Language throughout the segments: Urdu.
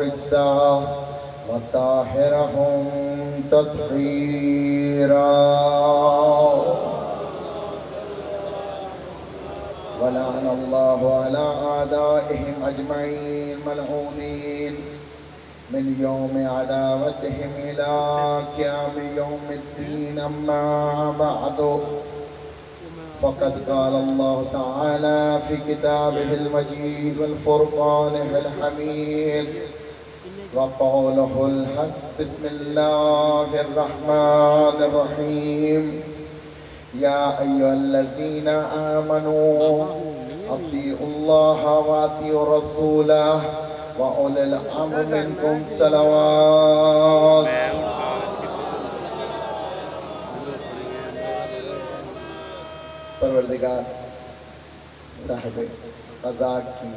الرجس وطهرهم تطهيرا ولعن الله على أعدائهم أجمعين ملعونين من يوم عداوتهم إلى قيام يوم الدين. أما بعد، فقد قال الله تعالى في كتابه المجيد والفرقانه الحميد وقوله الحق: بسم الله الرحمن الرحيم. يا أيها الذين آمنوا أطيعوا الله وأطيعوا رسوله وأولي الأمر منكم صلوات. پروردگار صاحب قضا کی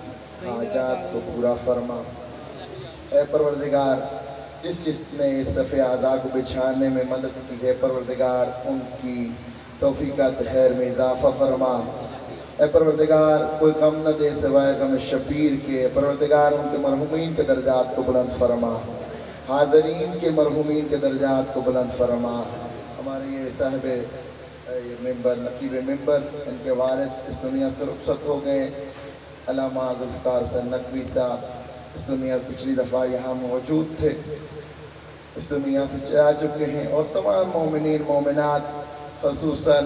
حاجات کو پورا فرما۔ اے پروردگار، جس نے صف اعضاء کو بچھانے میں مدد کی ہے، پروردگار ان کی توفیقات خیر میں اضافہ فرما۔ اے پروردگار، کوئی غم نہ دے سوائے غم شبیر کے۔ پروردگار ان کے مرحومین کے درجات کو بلند فرما، حاضرین کے مرحومین کے درجات کو بلند فرما۔ ہمارے یہ صاحب ممبر، نقیب ممبر، ان کے والد اس دنیا سے رخصت ہو گئے، علامہ ذوالفقار حسین نقوی صاحب اس دنیا پچھلی دفعہ یہاں موجود تھے، اس دنیا سے جا چکے ہیں، اور تمام مومنین مومنات خصوصاً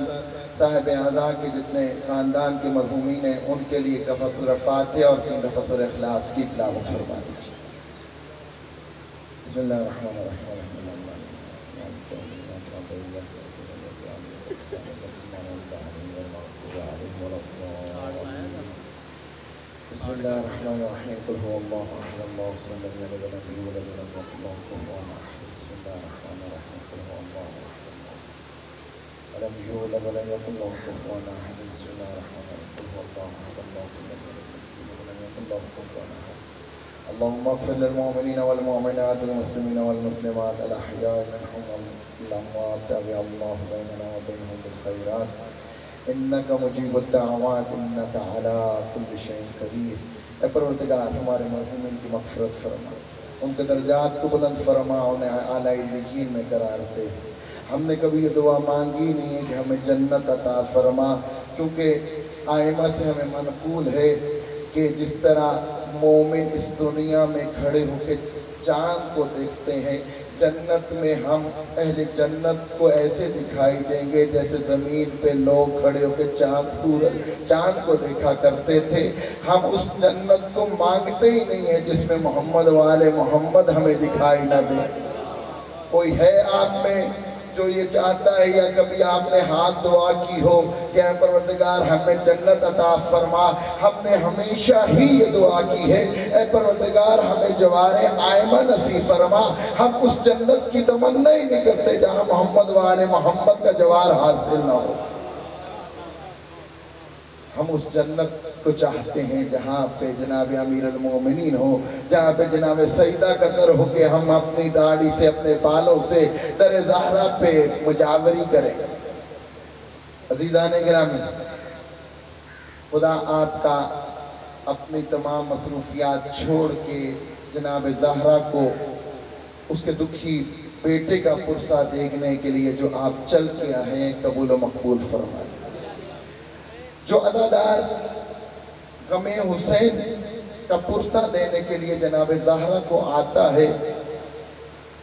صاحب اعضاء کے جتنے خاندان کے مرحومین ہیں ان کے لیے ایک دفعہ سورہ فاتحہ اور 3 دفعہ سورہ اخلاص کی تلاوت فرما دیجیے۔ بسم اللہ الرحمن الرحیم۔ بسم اللہ الرحمن الرحیم۔ قل هو اللہ احد اللہ الصمد لم یلد ولم یولد ولم یکن له کفوا احد۔ بسم اللہ الرحمن الرحیم۔ قل هو اللہ احد اللہ ولم یولد ولم یکن له کفوا احد۔ بسم اللہ الرحمن الرحیم۔ قل هو اللہ احد اللہ الصمد لم یلد ولم یکن له کفوا احد۔ اللهم اغفر للمؤمنين والمؤمنات والمسلمين والمسلمات الاحياء منهم والاموات، تابع الله بيننا وبينهم بالخيرات انك مجيب الدعوات انك على كل شيء قدیر۔ اے پروردگار، ہمارے مرحومین کی مغفرت فرما، ان کے درجات کو بلند فرما، انہیں اعلیٰ علیین میں قرار دے۔ ہم نے کبھی یہ دعا مانگی نہیں ہے کہ ہمیں جنت عطا فرما، کیونکہ آئمہ سے ہمیں منقول ہے کہ جس طرح مومن اس دنیا میں کھڑے ہو کے چاند کو دیکھتے ہیں، جنت میں ہم اہل جنت کو ایسے دکھائی دیں گے جیسے زمین پہ لوگ کھڑے ہو کے چاند کو دیکھا کرتے تھے۔ ہم اس جنت کو مانگتے ہی نہیں ہیں جس میں محمد والے محمد ہمیں دکھائی نہ دیں۔ کوئی ہے آپ میں جو یہ چاہتا ہے، یا کبھی آپ نے ہاتھ دعا کی ہو کہ اے پروردگار ہمیں جنت عطا فرما؟ ہم نے ہمیشہ ہی یہ دعا کی ہے، اے پروردگار ہمیں جوار آئمہ نصیب فرما۔ ہم اس جنت کی تمنا ہی نہیں کرتے جہاں محمد والے محمد کا جوار حاصل نہ ہو۔ ہم اس جنت کو چاہتے ہیں جہاں پہ جناب امیر المومنین ہو، جہاں پہ جناب سیدہ کا در ہو کہ ہم اپنی داڑھی سے، اپنے بالوں سے در زہرہ پہ مجاوری کریں۔ عزیزان گرامی، خدا آپ کا اپنی تمام مصروفیات چھوڑ کے جناب زہرہ کو اس کے دکھی بیٹے کا پرسہ دیکھنے کے لیے جو آپ چل کے آئے ہیں قبول و مقبول فرمائیں۔ جو عزادار غم حسین کا پرسہ دینے کے لیے جناب زہرہ کو آتا ہے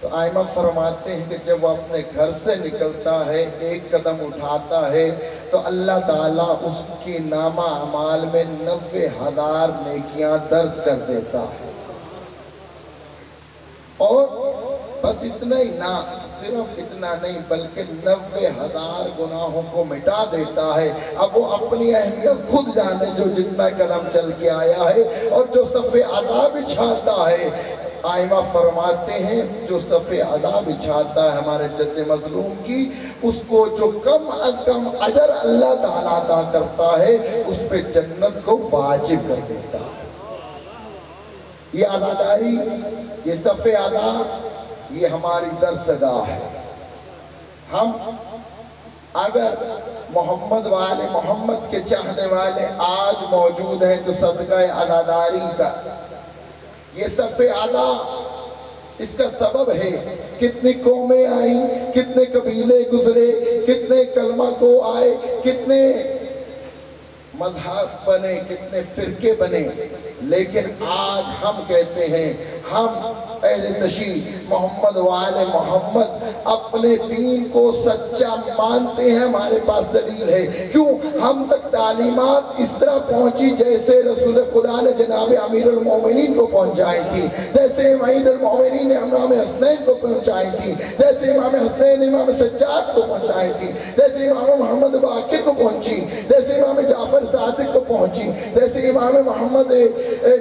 تو آئمہ فرماتے ہیں کہ جب وہ اپنے گھر سے نکلتا ہے، ایک قدم اٹھاتا ہے تو اللہ تعالیٰ اس کی نامہ اعمال میں 90,000 نیکیاں درج کر دیتا ہے۔ اور بس اتنا ہی نہ، صرف اتنا نہیں بلکہ 90,000 گناہوں کو مٹا دیتا ہے۔ اب وہ اپنی اہمیت خود جانے جو جتنا قدم چل کے آیا ہے، اور جو صف عذاب بچھاتا ہے۔ آئمہ فرماتے ہیں جو صف عذاب بچھاتا ہے ہمارے جد مظلوم کی، اس کو جو کم از کم اجر اللہ تعالیٰ عطا کرتا ہے اس پہ جنت کو واجب کر دیتا ہے۔ یہ عزاداری، یہ صف عذاب، یہ ہماری درسگاہ ہے۔ ہم اگر محمد والے محمد کے چاہنے والے آج موجود ہیں تو صدقہ عزاداری کا یہ صف اعلیٰ اس کا سبب ہے کتنی قومیں آئیں، کتنے قبیلے گزرے، کتنے کلمہ کو آئے، کتنے مذہب بنے، کتنے فرقے بنے، لیکن آج ہم کہتے ہیں ہم اہل تشیع محمد و آل محمد اپنے دین کو سچا مانتے ہیں۔ ہمارے پاس دلیل ہے، کیوں؟ ہم تک تعلیمات اس طرح پہنچی جیسے رسول خدا نے جناب امیر المومنین کو پہنچائی تھی، جیسے امیر المومنین نے امام حسنین کو پہنچائی تھی، جیسے امام حسنین امام سجاد کو پہنچائی تھی، جیسے امام محمد باقر کو پہنچی، جیسے امام جعفر صادق کو پہنچی، جیسے امام محمد،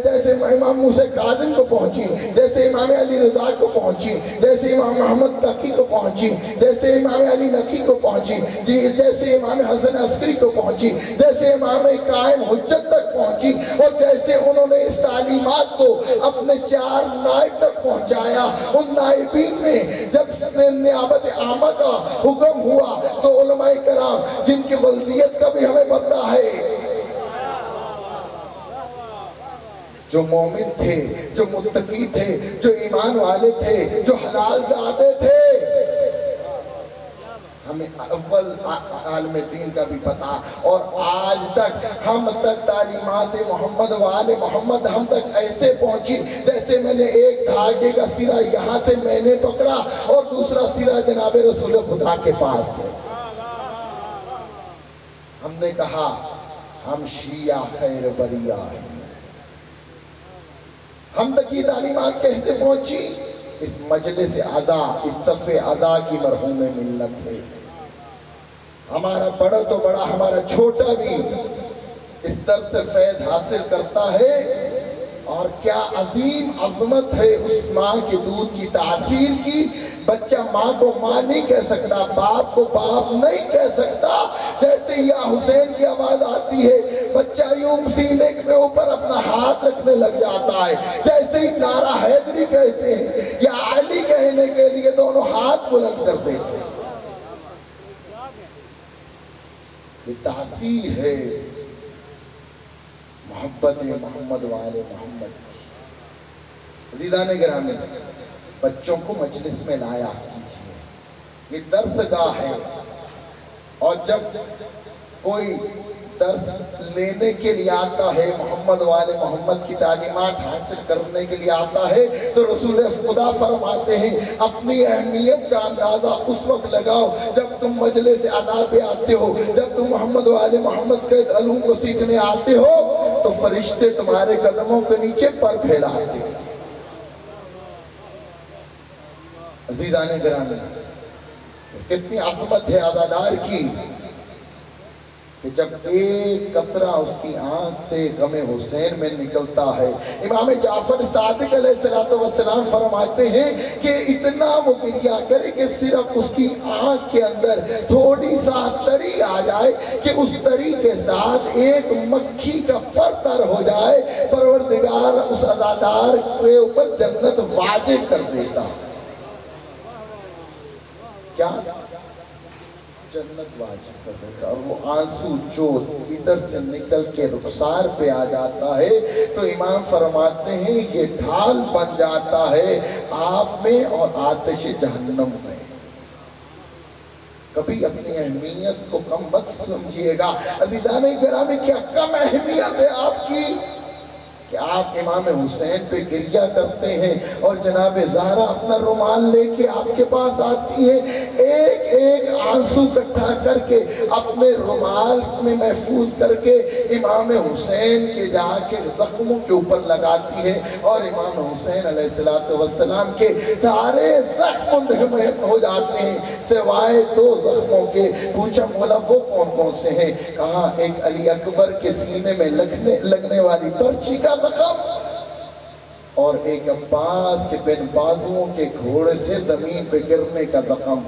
جیسے امام موسیٰ کاظم کو پہنچی، جیسے امام علی رضا کو پہنچی، جیسے امام محمد تقی کو پہنچی، جیسے امام علی نقی کو پہنچی، جیسے امام حسن عسکری کو پہنچی، جیسے امام قائم حجت تک پہنچی، اور جیسے انہوں نے اس تعلیمات کو اپنے 4 نائب تک پہنچایا۔ ان نائبین نے جب نیابت عامہ کا حکم ہوا تو علماء کرام جن کی ولدیت کا بھی ہمیں پتہ ہے، جو مومن تھے، جو متقی تھے، جو ایمان والے تھے، جو حلال زادے تھے، ہمیں اول عالم دین کا بھی پتا، اور آج تک ہم تک تعلیمات محمد و آل محمد ہم تک ایسے پہنچی جیسے میں نے ایک دھاگے کا سرا یہاں سے میں نے پکڑا اور دوسرا سرا جناب رسول خدا کے پاس ہے۔ ہم نے کہا ہم شیعہ خیر بریہ ہیں۔ ہم تک یہ تعلیمات کیسے پہنچی؟ اس مجلس ادا، اس صف ادا کی مرحوم ملت ہے۔ ہمارا بڑا تو بڑا، ہمارا چھوٹا بھی اس درس سے فیض حاصل کرتا ہے، اور کیا عظیم عظمت ہے اس ماں کے دودھ کی تاثیر کی۔ بچہ ماں کو ماں نہیں کہہ سکتا، باپ کو باپ نہیں کہہ سکتا، جیسے یا حسین کی آواز آتی ہے بچہ یوں سینے کے اوپر اپنا ہاتھ رکھنے لگ جاتا ہے، جیسے ہی نعرہ حیدری کہتے ہیں یا علی کہنے کے لیے دونوں ہاتھ بلند کر دیتے ہیں۔ یہ تاثیر ہے محبت محمد و آل محمد کی۔ عزیزان گرامی، بچوں کو مجلس میں لایا کیجئے، یہ درس گاہ ہے، اور جب کوئی درس لینے کے لیے آتا ہے، محمد و آل محمد کی تعلیمات حاصل کرنے کے لیے آتا ہے، تو رسول خدا فرماتے ہیں اپنی اہمیت کا اندازہ اس وقت لگاؤ جب تم مجلس ادا پہ آتے ہو، جب تم محمد و آل محمد کے علوم کو سیکھنے آتے ہو تو فرشتے تمہارے قدموں کے نیچے پر پھیلاتے ہیں۔ عزیزان گرامی، کتنی عظمت ہے عزادار کی کہ جب ایک قطرہ اس کی آنکھ سے غم حسین میں نکلتا ہے۔ امام جعفر صادق علیہ السلام فرماتے ہیں کہ اتنا وہ گریہ کرے کہ صرف اس کی آنکھ کے اندر تھوڑی سا تری آ جائے کہ اس تری کے ساتھ ایک مکھی کا پر تر ہو جائے، پروردگار اس عزادار کے اوپر جنت واجب کر دیتا۔ کیا؟ جنت واجب کر دیتا، اور وہ آنسو جو ادھر سے نکل کے رخسار پہ آ جاتا ہے تو امام فرماتے ہیں یہ ڈھال بن جاتا ہے آپ میں اور آتش جہنم میں۔ کبھی اپنی اہمیت کو کم مت سمجھیے گا۔ عزیزان گرامی، کیا کم اہمیت ہے آپ کی کہ آپ امام حسین پہ گریہ کرتے ہیں، اور جناب زہرا اپنا رومال لے کے آپ کے پاس آتی ہیں، ایک ایک آنسو اکٹھا کر کے اپنے رومال میں محفوظ کر کے امام حسین کے جا کے زخموں کے اوپر لگاتی ہے، اور امام حسین علیہ السلام کے سارے زخم ہو جاتے ہیں سوائے 2 زخموں کے۔ پوچھا مولا وہ کون کون سے ہیں؟ کہا ایک علی اکبر کے سینے میں لگنے والی پرچی کا زخم، اور ایک عباس کے بن بازوؤں کے گھوڑے سے زمین پہ گرنے کا زخم۔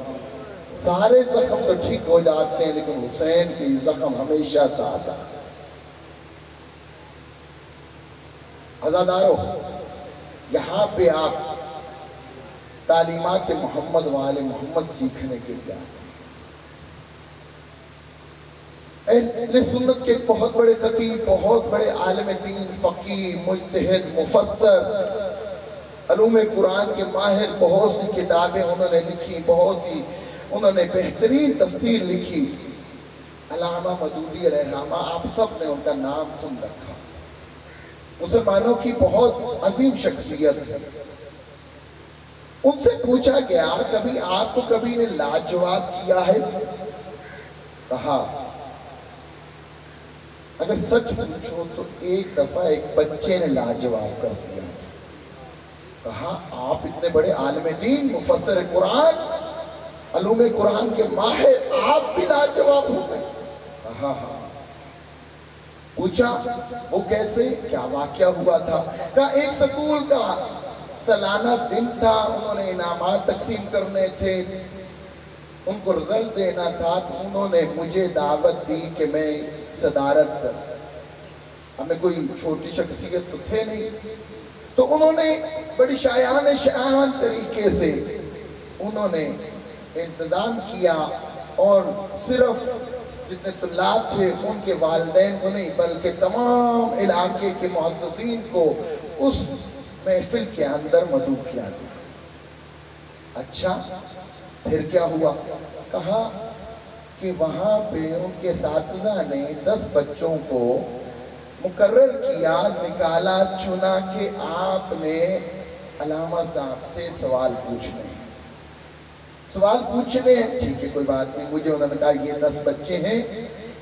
سارے زخم تو ٹھیک ہو جاتے ہیں لیکن حسین کی زخم ہمیشہ تازہ۔ عزادارو، یہاں پہ آپ تعلیمات محمد و آل محمد سیکھنے کے لیے آتے ہیں۔ اہل سنت کے بہت بڑے خطیب، بہت بڑے عالم دین، فقیہ، مجتہد، مفسر، علوم قرآن کے ماہر، بہت سی کتابیں انہوں نے لکھی، بہت سی انہوں نے بہترین تفسیر لکھی۔ علامہ مودودی علیہ الرحمہ، آپ سب نے ان کا نام سن رکھا، مسلمانوں کی بہت عظیم شخصیت ہے۔ ان سے پوچھا گیا کبھی آپ کو کبھی نے لاجواب کیا ہے؟ کہا اگر سچ پوچھو تو ایک دفعہ ایک بچے نے لاجواب کر دیا۔ کہا آپ اتنے بڑے عالم دین، مفسر قرآن، علوم قرآن کے ماہر، آپ بھی لاجواب ہو گئے؟ کہا ہاں۔ پوچھا وہ کیسے، کیا واقعہ ہوا تھا؟ کہا ایک سکول کا سالانہ دن تھا، انہوں نے انعامات تقسیم کرنے تھے، ان کو رزلٹ دینا تھا، تو انہوں نے مجھے دعوت دی کہ میں صدارت کر، ہمیں کوئی چھوٹی شخصیت تو تھے نہیں، تو انہوں نے بڑی شایان طریقے سے انہوں نے انتظام کیا، اور صرف جتنے طلاب تھے ان کے والدین کو نہیں بلکہ تمام علاقے کے معززین کو اس محفل کے اندر مدعو کیا گیا۔ اچھا پھر کیا ہوا؟ کہا کہ وہاں پہ ان کے اساتذہ نے 10 بچوں کو مقرر کیا، نکالا، چنا کہ آپ نے علامہ صاحب سے سوال پوچھنے ہیں۔ سوال پوچھنے ہیں، ٹھیک ہے کوئی بات نہیں۔ مجھے انہوں نے کہا یہ 10 بچے ہیں،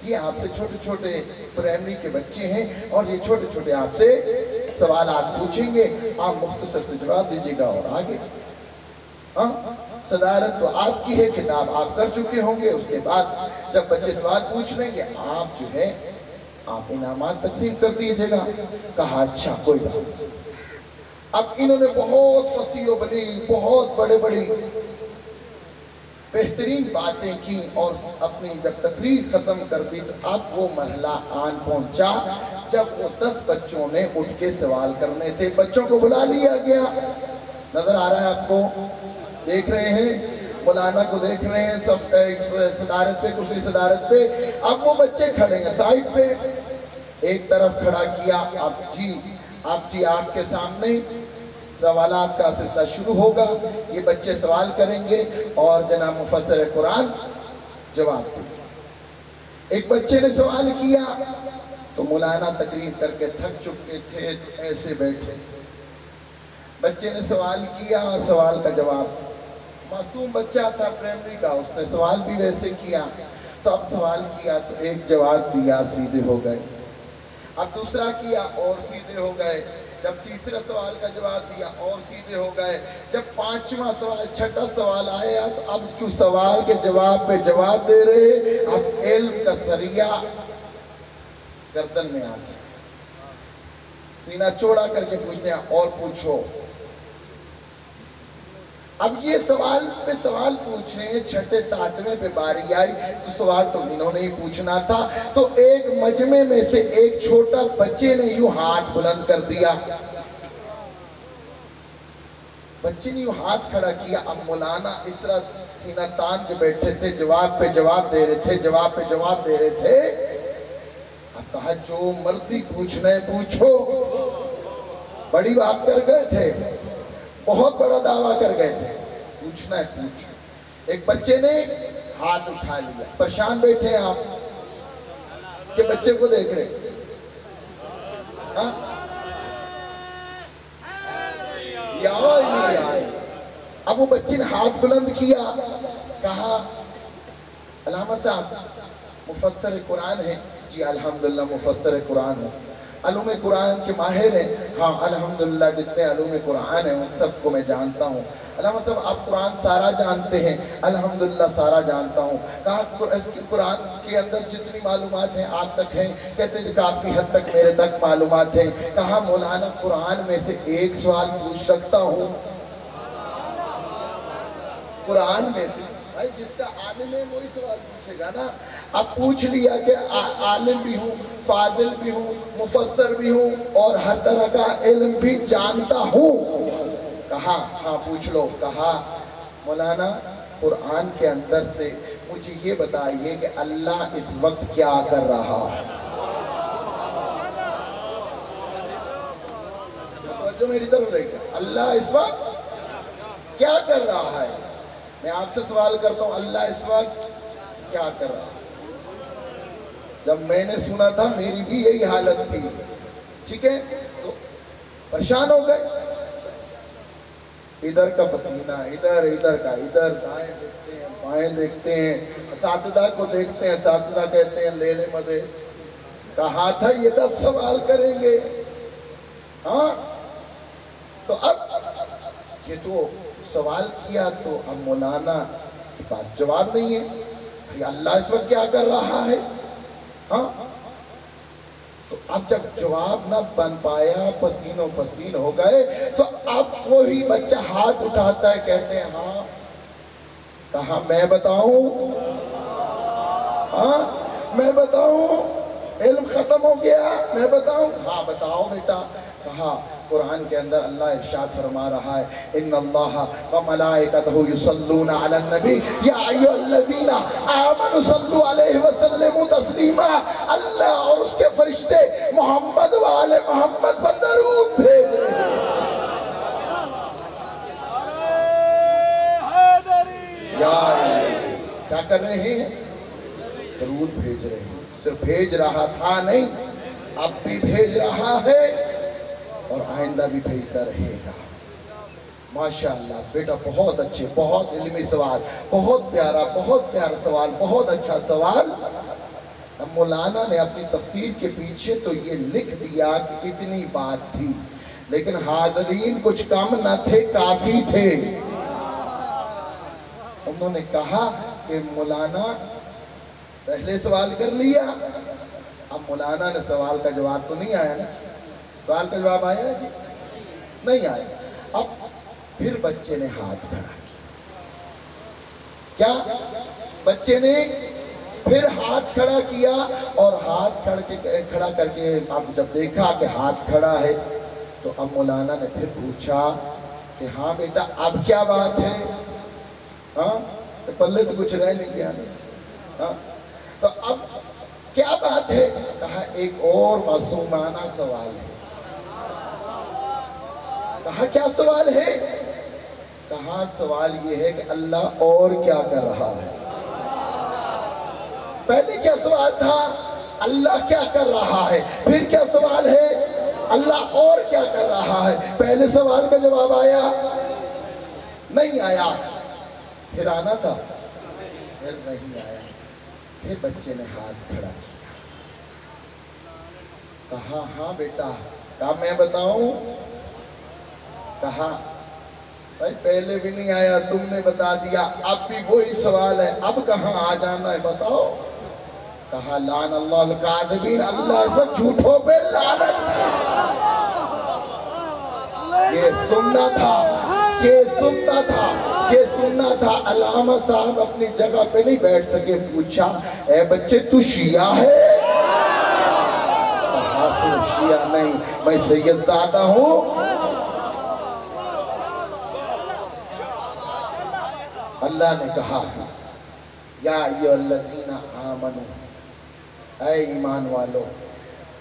یہ آپ سے چھوٹے چھوٹے پرائمری کے بچے ہیں، اور یہ چھوٹے چھوٹے آپ سے سوالات پوچھیں گے، آپ مختصر سے جواب دیجیے گا اور آگے۔ ہاں صدارت تو آپ کی ہے، کتاب آپ کر چکے ہوں گے، اس کے بعد جب بچے سوال پوچھ لیں گے آپ جو ہے آپ انعامات تقسیم کر دیجیے گا۔ کہا اچھا کوئی بات نہیں۔ اب انہوں نے بہت فصیح و بدیع، بہت بڑے بڑی بہترین باتیں کی، اور اپنی جب تقریر ختم کر دی تو اب وہ مرحلہ آن پہنچا جب وہ 10 بچوں نے اٹھ کے سوال کرنے تھے۔ بچوں کو بلا لیا گیا، نظر آ رہا ہے آپ کو، دیکھ رہے ہیں مولانا کو، دیکھ رہے ہیں صدارت پہ، کرسی صدارت پہ۔ اب وہ بچے کھڑے ہیں سائڈ پہ، ایک طرف کھڑا کیا، اب جی آپ کے سامنے سوالات کا سلسلہ شروع ہوگا، یہ بچے سوال کریں گے اور جناب مفسر قرآن جواب دیں گے۔ ایک بچے نے سوال کیا تو مولانا تقریر کر کے تھک چکے تھے تو ایسے بیٹھے تھے۔ بچے نے سوال کیا، سوال کا جواب، معصوم بچہ تھا پرائمری کا، اس نے سوال بھی ویسے کیا، تو اب سوال کیا تو ایک جواب دیا، سیدھے ہو گئے، اب دوسرا کیا اور سیدھے ہو گئے، جب تیسرا سوال کا جواب دیا اور سیدھے ہو گئے، جب 5واں سوال، 6واں سوال آیا تو اب کیوں سوال کے جواب پہ جواب دے رہے، اب علم کا سریہ گردن میں آ گیا، سینہ چوڑا کر کے پوچھتے ہیں اور پوچھو۔ اب یہ سوال پہ سوال پوچھ رہے ہیں، 6 7ویں پہ باری آئی تو سوال تو انہوں نے ہی پوچھنا تھا، تو ایک مجمع میں سے ایک چھوٹا بچے نے یوں ہاتھ بلند کر دیا، بچے نے یوں ہاتھ کھڑا کیا۔ اب مولانا اس طرح سینہ تان کے بیٹھے تھے، جواب پہ جواب دے رہے تھے، جواب پہ جواب دے رہے تھے۔ اب کہا جو مرضی پوچھنا ہے پوچھو، بڑی بات کر گئے تھے، بہت بڑا دعویٰ کر گئے تھے، پوچھنا ہے پوچھو۔ ایک بچے نے ہاتھ اٹھا لیا، پریشان بیٹھے ہیں آپ کہ بچے کو دیکھ رہے، ہاں اب وہ بچے نے ہاتھ بلند کیا، کہا علامہ صاحب مفسر قرآن ہے؟ جی الحمدللہ مفسر قرآن ہوں۔ علوم قرآن کے ماہر ہیں؟ ہاں الحمدللہ جتنے علوم قرآن ہیں ان سب کو میں جانتا ہوں۔ علامہ صاحب آپ قرآن سارا جانتے ہیں؟ الحمدللہ سارا جانتا ہوں۔ کہا قرآن کے اندر جتنی معلومات ہیں آپ تک ہیں؟ کہتے ہیں کافی حد تک میرے تک معلومات ہیں۔ کہا مولانا قرآن میں سے ایک سوال پوچھ سکتا ہوں؟ قرآن میں سے بھائی جس کا عالم ہے وہی سوال پوچھے گا نا۔ اب پوچھ لیا کہ عالم بھی ہوں، فاضل بھی ہوں، مفسر بھی ہوں، اور ہر طرح کا علم بھی جانتا ہوں۔ کہا ہاں پوچھ لو۔ کہا مولانا قرآن کے اندر سے مجھے یہ بتائیے کہ اللہ اس وقت کیا کر رہا ہے؟ توجہ میری طرف رہے گا. اللہ اس وقت کیا کر رہا ہے؟ میں آپ سے سوال کرتا ہوں، اللہ اس وقت کیا کر رہا ہے؟ جب میں نے سنا تھا میری بھی یہی حالت تھی. ٹھیک ہے، تو پریشان ہو گئے. ادھر کا پسینہ، ادھر کا ادھر، دائیں دیکھتے ہیں بائیں دیکھتے ہیں، اساتذہ کو دیکھتے ہیں، اساتذہ کہتے ہیں لے لے مزے. کہا تھا یہ 10 سوال کریں گے. ہاں تو اب یہ تو سوال کیا تو اب مولانا کے پاس جواب نہیں ہے. بھئی اللہ اس وقت کیا کر رہا ہے؟ ہاں تو اب جب جواب نہ بن پایا، پسینوں پسین ہو گئے، تو اب وہی بچہ ہاتھ اٹھاتا ہے، کہتے ہیں ہاں. کہا میں بتاؤں؟ ہاں میں بتاؤں؟ علم ختم ہو گیا، میں بتاؤں؟ ہاں بتاؤ بیٹا. کہا قرآن کے اندر اللہ ارشاد فرما رہا ہے، ان اللہ وملائکتہ یصلون علی النبی یا ایھا الذین آمنوا صلوا علیہ وسلموا تسلیما. اللہ اور اس کے فرشتے محمد و آل محمد پر درود بھیج رہے ہیں. کیا کر رہے ہیں؟ درود بھیج رہے ہیں. صرف بھیج رہا تھا نہیں، اب بھی بھیج رہا ہے اور آئندہ بھی بھیجتا رہے گا. ماشاءاللہ بیٹا بہت اچھے، بہت علمی سوال، بہت پیارا سوال، بہت اچھا سوال. اب مولانا نے اپنی تفسیر کے پیچھے تو یہ لکھ دیا کہ اتنی بات تھی، لیکن حاضرین کچھ کم نہ تھے، کافی تھے. انہوں نے کہا کہ مولانا پہلے سوال کر لیا. اب مولانا نے سوال کا جواب تو نہیں آیا نا. سوال کا جواب آیا جی؟ نہیں آیا. اب پھر بچے نے ہاتھ کھڑا کیا؟ بچے نے پھر ہاتھ کھڑا کیا، اور ہاتھ کھڑا کر کے اب جب دیکھا کہ ہاتھ کھڑا ہے تو اب مولانا نے پھر پوچھا کہ ہاں بیٹا اب کیا بات ہے؟ ہاں پلے تو کچھ رہ نہیں گیا. ہاں تو اب کیا بات ہے؟ کہا ایک اور معصومانہ سوال ہے. کہا کیا سوال ہے؟ کہا سوال یہ ہے کہ اللہ اور کیا کر رہا ہے. پہلے کیا سوال تھا؟ اللہ کیا کر رہا ہے. پھر کیا سوال ہے؟ اللہ اور کیا کر رہا ہے. پہلے سوال کا جواب آیا نہیں آیا. پھر آنا تھا، پھر نہیں آیا. پھر بچے نے ہاتھ کھڑا کیا. کہا ہاں بیٹا. کہا میں بتاؤں؟ کہا بھائی پہلے بھی نہیں آیا، تم نے بتا دیا، اب بھی وہی سوال ہے، اب کہاں آ جانا ہے بتاؤ. کہا لعن اللہ الکاذبین، اللہ اس وقت جھوٹوں پہ لعنت بھیجا. یہ سننا تھا. علامہ صاحب اپنی جگہ پہ نہیں بیٹھ سکے. پوچھا اے بچے تو شیعہ ہے؟ کہا صرف شیعہ نہیں، میں سید زادہ ہوں. اللہ نے کہا یا ایھا الذین آمنوا، اے ایمان والو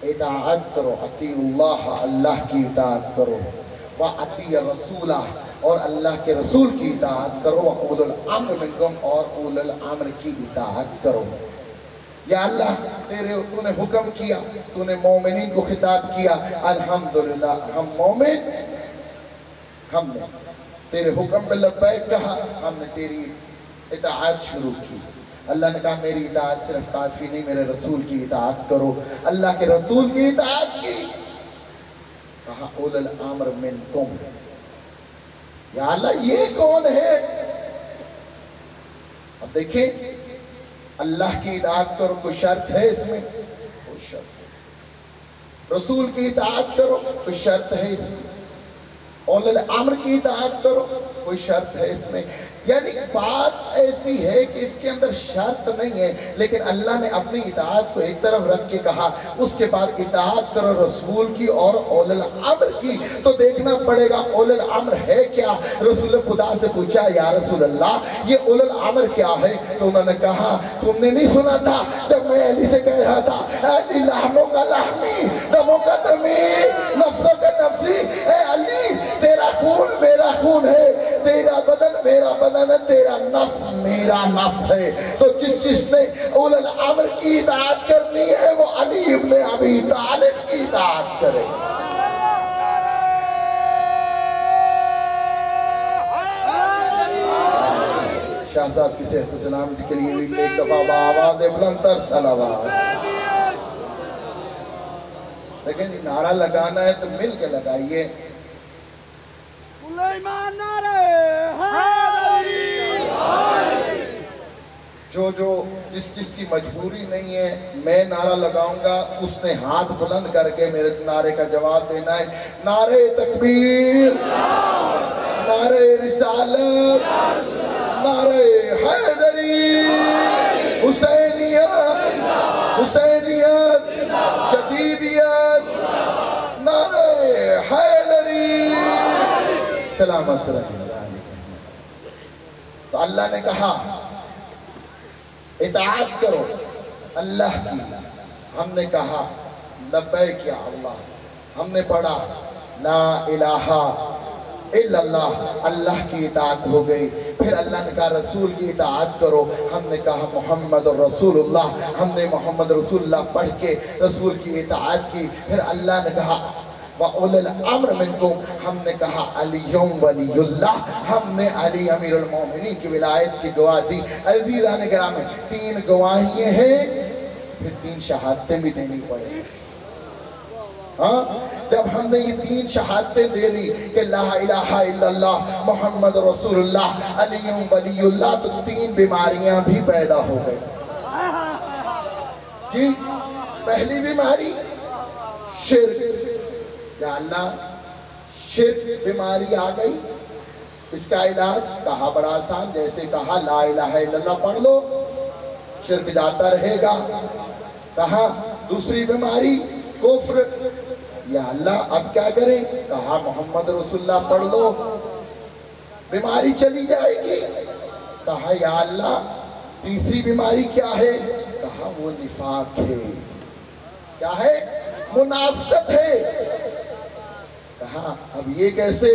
اطاعت کرو، اطیعوا اللہ، اللہ کی اطاعت کرو، وَأَطِیعُوا الرَّسُولَ، اور اللہ کے رسول کی اطاعت کرو، وَأُولُو الْأَمْرِ مِنْکُمْ، اور اولو الامر کی اطاعت کرو. یا اللہ تو نے حکم کیا، تو نے مومنین کو خطاب کیا، الحمدللہ ہم مومن، ہم نے تیرے حکم پہ لبیک کہا، ہم نے تیری اطاعت شروع کی. اللہ نے کہا میری اطاعت صرف کافی نہیں، میرے رسول کی اطاعت کرو. اللہ کے رسول کی اطاعت کی. کہا اولو الامر منکم. یا اللہ یہ کون ہے؟ اب دیکھیں اللہ کی اطاعت کرو، کوئی شرط ہے اس میں؟ کوئی شرط ہے. رسول کی اطاعت کرو، کوئی شرط ہے اس میں؟ اولو الامر کی اطاعت کرو، کوئی شرط ہے اس میں؟ یعنی بات ایسی ہے کہ اس کے اندر شرط نہیں ہے، لیکن اللہ نے اپنی اطاعت کو ایک طرف رکھ کے کہا، اس کے بعد اطاعت کرو رسول کی اور اولو الامر کی۔ تو دیکھنا پڑے گا اولو الامر ہے کیا۔ رسول خدا سے پوچھا یا رسول اللہ یہ اولو الامر کیا ہے؟ تو انہوں نے کہا تم نے نہیں سنا تھا جب میں علی سے کہہ رہا تھا علی لحموں کا لحمی دموں کا دمی نفسوں کا نفسی، اے علی تیرا خون میرا خون ہے، تیرا بدن میرا بدن ہے، تیرا نفس میرا نفس ہے۔ تو جس نے اولو الامر کی اطاعت کرنی ہے وہ علی ابن ابی طالب کی اطاعت کرے۔ شاہ صاحب کی صحت و سلامتی کے لیے بھی ایک دفعہ بآواز بلندتر صلوات۔ لیکن جی نعرہ لگانا ہے تو مل کے لگائیے۔ سلیمان نعرہ حیدری، جو جس کی مجبوری نہیں ہے میں نعرہ لگاؤں گا، اس نے ہاتھ بلند کر کے میرے نعرے کا جواب دینا ہے۔ نعرہ تکبیر، نعرہ رسالت، نعرہ حیدری، حسینیت، حسینیت، جدیدیت، نعرہ حیدری، سلامت رہے۔ تو اللہ نے کہا اطاعت کرو اللہ کی، ہم نے کہا لبیک یا اللہ، ہم نے پڑھا لا الہ الا اللہ، اللہ کی اطاعت ہو گئی۔ پھر اللہ نے کہا رسول کی اطاعت کرو، ہم نے کہا محمد رسول اللہ، ہم نے محمد رسول اللہ پڑھ کے رسول کی اطاعت کی۔ پھر اللہ نے کہا وَأُولِي الْأَمْرِ مِنْكُمْ، ہم نے کہا علیٌ ولی اللہ، ہم نے علی امیر المومنین کی ولایت کی گواہ دی۔ عزیزان گرامی، 3 گواہیاں ہیں، پھر 3 شہادتیں بھی دینی پڑے۔ ہاں جب ہم نے یہ 3 شہادتیں دے لی کہ لا الہ الا اللہ محمد رسول اللہ علی ولی اللہ، تو 3 بیماریاں بھی پیدا ہو گئی۔ جی پہلی بیماری شرک، یا اللہ شرک بیماری آ گئی، اس کا علاج کہا بڑا آسان، جیسے کہا لا الہ الا اللہ پڑھ لو شرک جاتا رہے گا۔ کہا دوسری بیماری کفر، یا اللہ اب کیا کریں؟ کہا محمد رسول اللہ پڑھ لو بیماری چلی جائے گی۔ کہا یا اللہ تیسری بیماری کیا ہے؟ کہا وہ نفاق ہے۔ کیا ہے؟ منافقت ہے۔ کہا اب یہ کیسے؟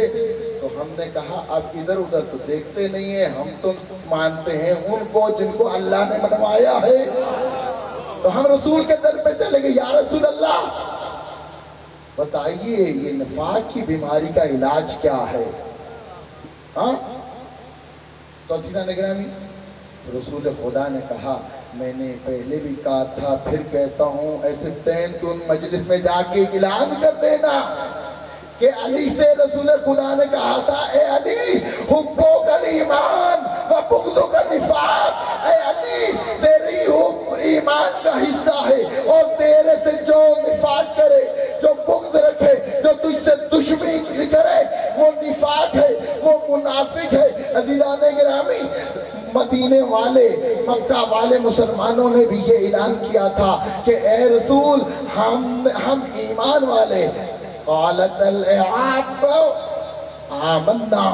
تو ہم نے کہا اب ادھر ادھر تو دیکھتے نہیں ہیں، ہم تو مانتے ہیں ان کو جن کو اللہ نے منوایا ہے۔ تو ہم رسول کے در پہ چلے گئے، یا رسول اللہ بتائیے یہ نفاق کی بیماری کا علاج کیا ہے؟ ہاں تو عزیزان گرامی، رسول خدا نے کہا میں نے پہلے بھی کہا تھا پھر کہتا ہوں، ایسے تین مجلس میں جا کے اعلان کر دینا کہ علی سے رسول خدا نے کہا تھا اے علی حبوں کا ایمان و بغضوں کا نفاق، اے علی تیری حب ایمان کا حصہ ہے اور تیرے سے جو نفاق کرے، جو بغض رکھے، جو تجھ سے دشمنی کرے وہ نفاق ہے، وہ منافق ہے۔ عزیزان گرامی، مدینے والے مکہ والے مسلمانوں نے بھی یہ اعلان کیا تھا کہ اے رسول ہم ایمان والے، قالت الاعاب آمنا،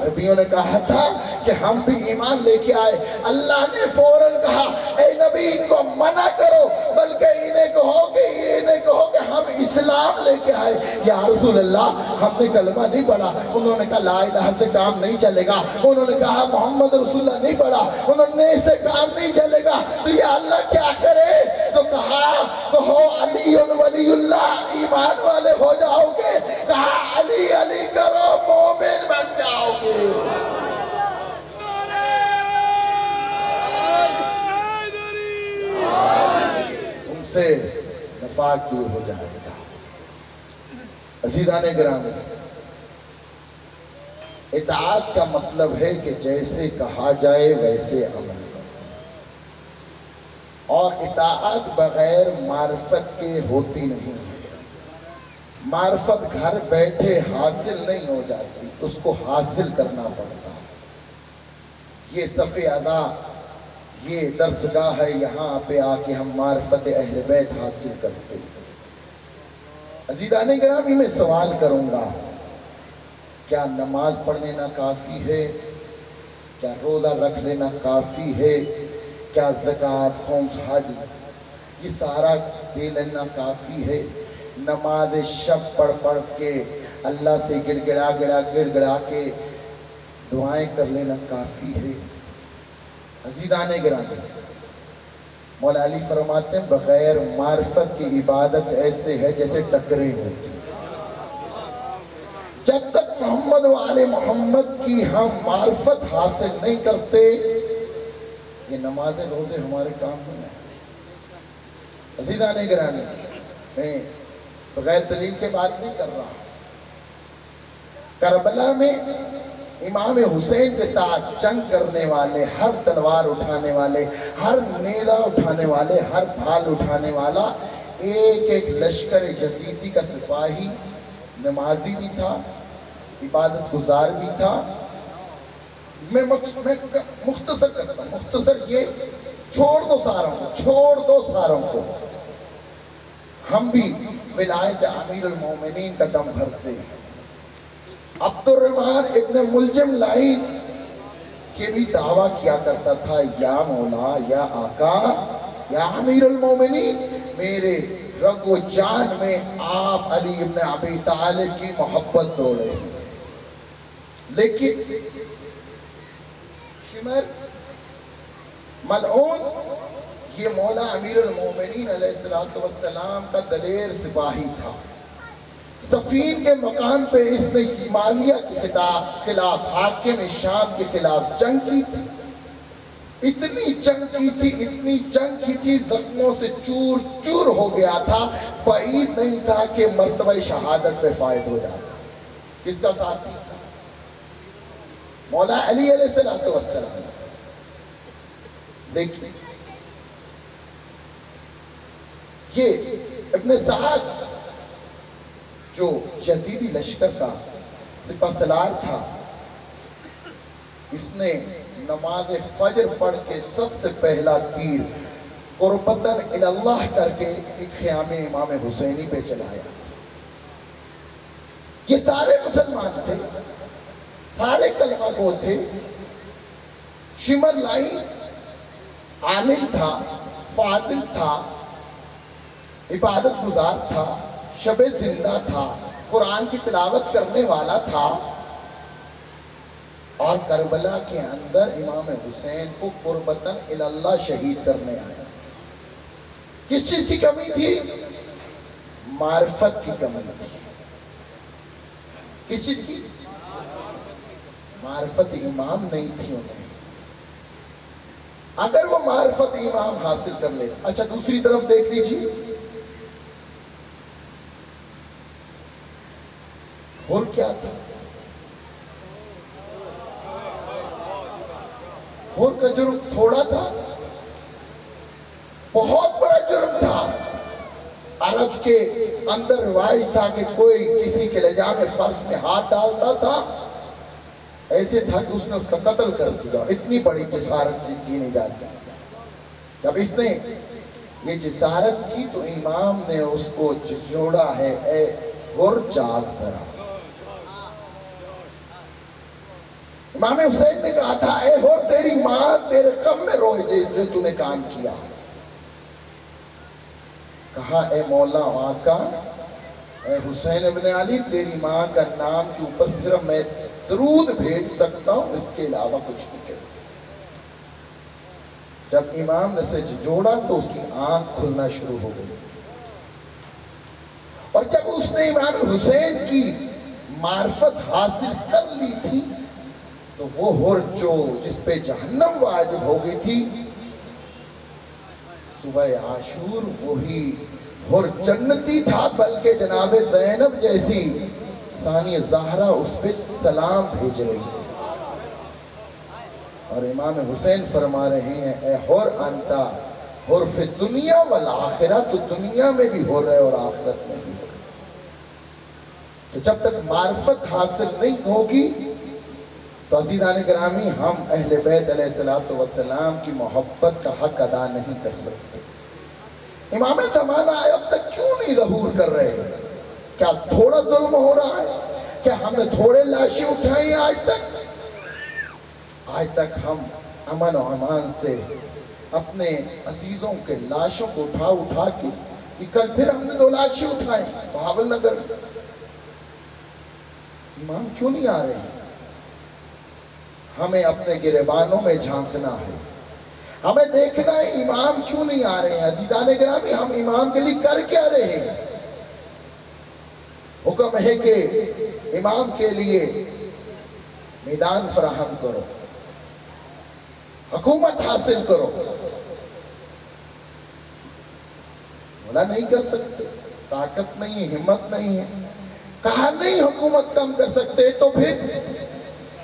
عربیوں نے کہا تھا کہ ہم بھی ایمان لے کے آئے۔ اللہ نے فوراً کہا اے نبی ان کو منع کرو، بلکہ انہیں کہو کہ ہم اسلام لے کے آئے۔ یا رسول اللہ ہم نے کلمہ نہیں پڑھا، انہوں نے کہا لا الہ سے کام نہیں چلے گا، انہوں نے کہا محمد رسول اللہ نہیں پڑھا، انہوں نے سے کام نہیں چلے گا، تو یا اللہ کیا کرے؟ تو کہو علی ولی اللہ، ایمان والے ہو جاؤ گے۔ کہا علی علی کرو مومن بن جاؤ گے۔ تم سے نفاق دور ہو جائے گا۔ عزیزان گرامی، اطاعت کا مطلب ہے کہ جیسے کہا جائے ویسے عمل کرو، اور اطاعت بغیر معرفت کے ہوتی نہیں ہے۔ معرفت گھر بیٹھے حاصل نہیں ہو جاتی، اس کو حاصل کرنا پڑتا ہے۔ یہ صف ادا، یہ درسگاہ ہے، یہاں پہ آ کے ہم معرفت اہل بیت حاصل کرتے ہیں۔ عزیزان گرامی، میں سوال کروں گا، کیا نماز پڑھ لینا کافی ہے؟ کیا روزہ رکھ لینا کافی ہے؟ کیا زکوٰۃ، خمس، حج یہ سارا دے لینا کافی ہے؟ نماز شب پڑھ پڑھ کے اللہ سے گڑ گڑا کے دعائیں کر لینا کافی ہے؟ عزیزان گرامی، مولا علی فرماتے ہیں بغیر معرفت کی عبادت ایسے ہے جیسے ٹکریں ہوتی۔ جب تک محمد و آل محمد کی ہم معرفت حاصل نہیں کرتے، یہ نمازیں روزے ہمارے کام نہیں آئیں۔ عزیزان گرامی، میں بغیر دلیل کے بات نہیں کر رہا۔ کربلا میں امام حسین کے ساتھ جنگ کرنے والے، ہر تلوار اٹھانے والے، ہر نیزہ اٹھانے والے، ہر بھال اٹھانے والا، ایک ایک لشکر یزیدی کا سپاہی نمازی بھی تھا، عبادت گزار بھی تھا۔ میں مختصر کرتا ہوں، مختصر یہ چھوڑ دو ساروں کو، ہم بھی ولایت امیر المومنین کا دم بھرتے ہیں۔ عبد الرحمن ابن ملجم لعین یہ بھی دعویٰ کیا کرتا تھا، یا مولا، یا آقا، یا امیر المومنین، میرے رگ و جان میں آپ علی ابن ابی طالب کی محبت دوڑے۔ لیکن شمر ملعون یہ مولا امیر المومنین علیہ السلام کا دلیر سپاہی تھا۔ سفین کے مقام پہ اس نے معاویہ کے خلاف، حاکم شام کے خلاف جنگ کی تھی۔ اتنی جنگ کی تھی زخموں سے چور چور ہو گیا تھا، بعید نہیں تھا کہ مرتبہ شہادت پہ فائز ہو جاتا۔ کس کا ساتھی تھا؟ مولا علی علیہ السلام۔ لیکن یہ ابن سعد جو یزیدی لشکر کا سپہ سالار تھا، اس نے نماز فجر پڑھ کے سب سے پہلا تیر قربتاً اللہ کر کے ایک خیام امام حسینی پہ چلایا۔ یہ سارے مسلمان تھے، سارے کلمہ گو تھے۔ شمر لعین عامل تھا، فاضل تھا، عبادت گزار تھا، شب زندہ تھا، قرآن کی تلاوت کرنے والا تھا، اور کربلا کے اندر امام حسین کو قربتاً اللہ شہید کرنے آیا۔ کس چیز کی کمی تھی؟ معرفت کی کمی تھی۔ کس چیز کی؟ معرفت امام نہیں تھی انہیں۔ اگر وہ معرفت امام حاصل کر لے۔ اچھا دوسری طرف دیکھ لیجیے، اور کیا تھا؟ اور کا جرم تھوڑا تھا، بہت بڑا جرم تھا۔ عرب کے اندر رواج تھا کہ کوئی کسی کے لجام فرض میں ہاتھ ڈالتا تھا، ایسے تھا کہ اس نے اس کا قتل کر دیا۔ اتنی بڑی جسارت کی نہیں جاتی۔ جب اس نے یہ جسارت کی تو امام نے اس کو جھنجھوڑا ہے، اے غر جاگ ذرا۔ امام حسین نے کہا تھا، اے غر تیری ماں تیرے غم میں روئے جو تو نے کام کیا۔ کہا اے مولا آقا، اے حسین ابن علی، تیری ماں کا نام کے اوپر صرف میں درود بھیج سکتا ہوں، اس کے علاوہ کچھ نہیں کہہ سکتا۔ جب امام نے سے جوڑا تو اس کی آنکھ کھلنا شروع ہو گئی، اور جب اس نے امام حسین کی معرفت حاصل کر لی تھی تو وہ حر جو جس پہ جہنم واجب ہو گئی تھی، صبح عاشور وہی حر جنتی تھا، بلکہ جناب زینب جیسی ثانی زہرا اس پہ سلام بھیج رہی تھی۔ اور امام حسین فرما رہے ہیں، اے حر انتا حر فی الدنیا والآخرہ، تو دنیا میں بھی حر ہے اور آخرت میں بھی حر ہے۔ تو جب تک معرفت حاصل نہیں ہوگی تو عزیزان گرامی، ہم اہل بیت علیہ السلام کی محبت کا حق ادا نہیں کر سکتے۔ امام زمانہ اب تک کیوں نہیں ظہور کر رہے؟ کیا تھوڑا ظلم ہو رہا ہے؟ کیا ہم نے تھوڑے لاشیں اٹھائیں آج تک؟ آج تک ہم امن و امان سے اپنے عزیزوں کے لاشوں کو اٹھا کے، کل پھر ہم نے 2 لاشیں اٹھائیں بہاول نگر میں۔ امام کیوں نہیں آ رہے ہیں؟ ہمیں اپنے گریبانوں میں جھانکنا ہے، ہمیں دیکھنا ہے امام کیوں نہیں آ رہے ہیں۔ عزیزان گرامی، ہم امام کے لیے کر کیا رہے ہیں؟ حکم ہے کہ امام کے لیے میدان فراہم کرو، حکومت حاصل کرو۔ مولا نہیں کر سکتے، طاقت نہیں ہے، ہمت نہیں ہے، کہا نہیں حکومت کم کر سکتے، تو پھر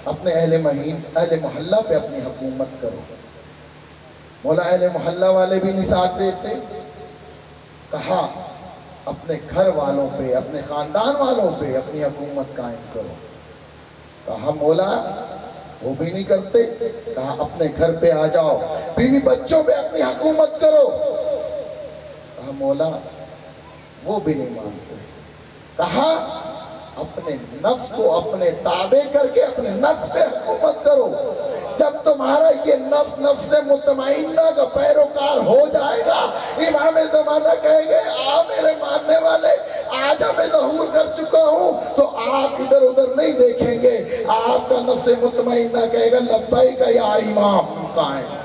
اپنے اہل محلہ پہ اپنی حکومت کرو۔ مولا اہل محلہ والے بھی نہیں ساتھ دیتے، کہا اپنے گھر والوں پہ، اپنے خاندان والوں پہ اپنی حکومت قائم کرو۔ کہا مولا وہ بھی نہیں کرتے، کہا اپنے گھر پہ آ جاؤ، بیوی بچوں پہ اپنی حکومت کرو۔ کہا مولا وہ بھی نہیں مانتے، کہا اپنے نفس کو اپنے تابع کر کے اپنے نفس پہ حکومت کرو۔ جب تمہارا یہ نفس مطمئنہ کا پیروکار ہو جائے گا، امام زمانہ کہیں گے آ میرے ماننے والے، آج میں ظہور کر چکا ہوں، تو آپ ادھر ادھر نہیں دیکھیں گے، آپ کا نفس مطمئنہ کہے گا لبیک یا امام قائم۔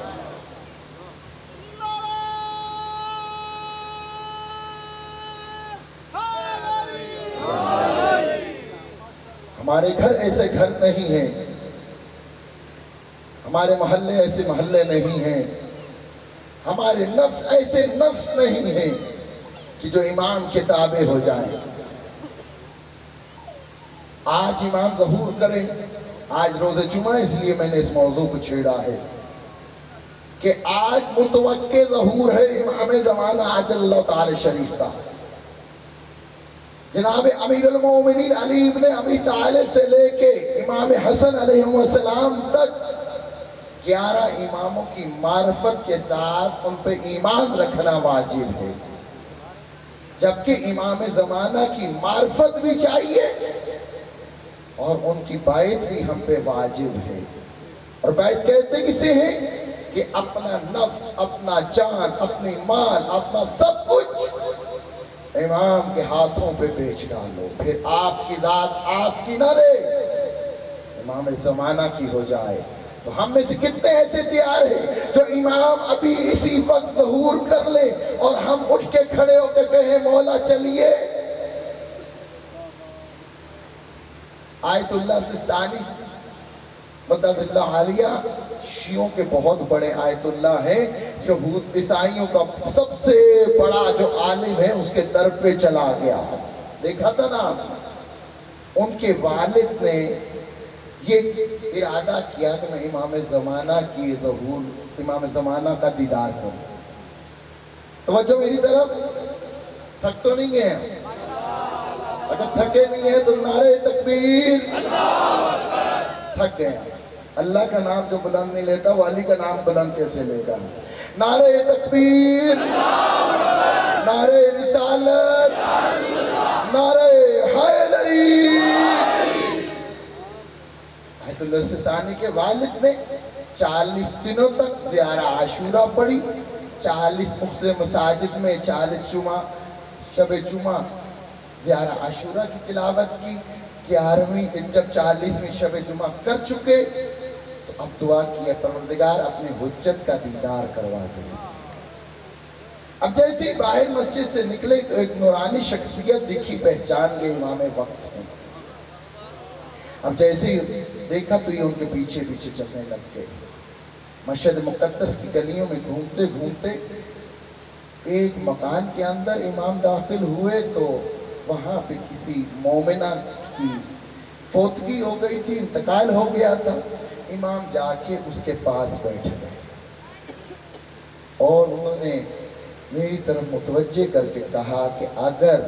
ہمارے گھر ایسے گھر نہیں ہیں، ہمارے محلے ایسے محلے نہیں ہیں، ہمارے نفس ایسے نفس نہیں ہیں کہ جو امام کے تابع ہو جائیں۔ آج امام ظہور کریں، آج روز جمعہ، اس لیے میں نے اس موضوع کو چھیڑا ہے کہ آج متوقع ظہور ہے امام زمانہ عجل اللہ تعالی شریف کا۔ جناب امیر المومنین علی ابن ابی طالب سے لے کے امام حسن علیہ السلام تک 11 اماموں کی معرفت کے ساتھ ان پہ ایمان رکھنا واجب ہے، جبکہ امام زمانہ کی معرفت بھی چاہیے اور ان کی بیعت بھی ہم پہ واجب ہے۔ اور بیعت کہتے کسے ہیں؟ کہ اپنا نفس، اپنا جان، اپنی مال، اپنا سب کچھ امام کے ہاتھوں پہ بیچ ڈالو، پھر آپ کی ذات آپ کی نہ رہے، امام زمانہ کی ہو جائے۔ تو ہم میں سے کتنے ایسے تیار ہیں جو امام ابھی اسی وقت ظہور کر لیں اور ہم اٹھ کے کھڑے ہو کے کہیں مولا چلیے؟ آیت اللہ سستانی مدد اللہ عالیہ شیعوں کے بہت بڑے آیت اللہ ہیں، یہود عیسائیوں کا سب سے بڑا جو عالم ہے اس کے در پہ چلا گیا، دیکھا تھا نا؟ ان کے والد نے یہ ارادہ کیا کہ میں امام زمانہ کی ظہور، امام زمانہ کا دیدار کروں۔ توجہ میری طرف، تھک تو نہیں گئے؟ اگر تھکے نہیں ہیں تو نعرہ تکبیر، تھک گئے۔ اللہ کا نام جو بلند نہیں لیتا وہ علی کا نام بلند کیسے لے گا؟ نعرہ تکبیر، نعرہ رسالت، نعرہ حیدری۔ آیت اللہ سستانی کے والد نے 40 دنوں تک زیارہ عاشورہ پڑھی، 40 مختلف مساجد میں 40 جمعہ، شب جمعہ زیارہ عاشورہ کی تلاوت کی۔ 11ویں جب 40ویں شب جمعہ کر چکے تو اب دعا کیا پروردگار اپنے حجت کا دیدار کروا دے۔ اب جیسے ہی باہر مسجد سے نکلے تو ایک نورانی شخصیت دکھی، پہچان گئے امام وقت ہیں۔ اب جیسے ہی دیکھا تو یہ ان کے پیچھے پیچھے چلنے لگ گئے۔ مشہد مقدس کی گلیوں میں گھومتے گھومتے ایک مکان کے اندر امام داخل ہوئے تو وہاں پہ کسی مومنہ کی فوتگی ہو گئی تھی، انتقال ہو گیا تھا۔ امام جا کے اس کے پاس بیٹھ گئے اور انہوں نے میری طرف متوجہ کر کے کہا کہ اگر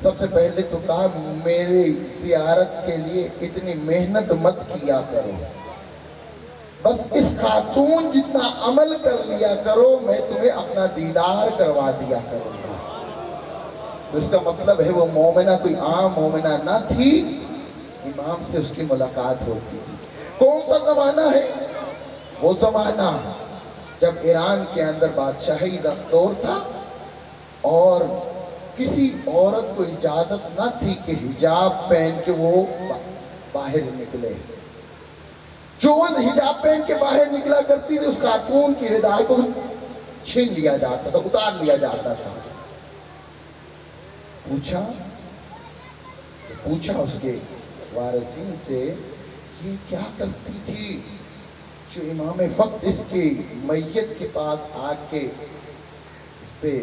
سب سے پہلے تو کہا میری زیارت کے لیے اتنی محنت مت کیا کرو، بس اس خاتون جتنا عمل کر لیا کرو، میں تمہیں اپنا دیدار کروا دیا کروں گا۔ تو اس کا مطلب ہے وہ مومنہ کوئی عام مومنہ نہ تھی، امام سے اس کی ملاقات ہوتی تھی۔ کون سا زمانہ ہے؟ وہ زمانہ جب ایران کے اندر بادشاہی دور تھا اور کسی عورت کو اجازت نہ تھی کہ حجاب پہن کے وہ باہر نکلے۔ جو حجاب پہن کے باہر نکلا کرتی تھی اس خاتون کی رداء کو چھین لیا جاتا تھا، اتار لیا جاتا تھا۔ پوچھا اس کے وارثین سے یہ کیا کرتی تھی جو امام وقت اس کی میت کے پاس آ کے اس پہ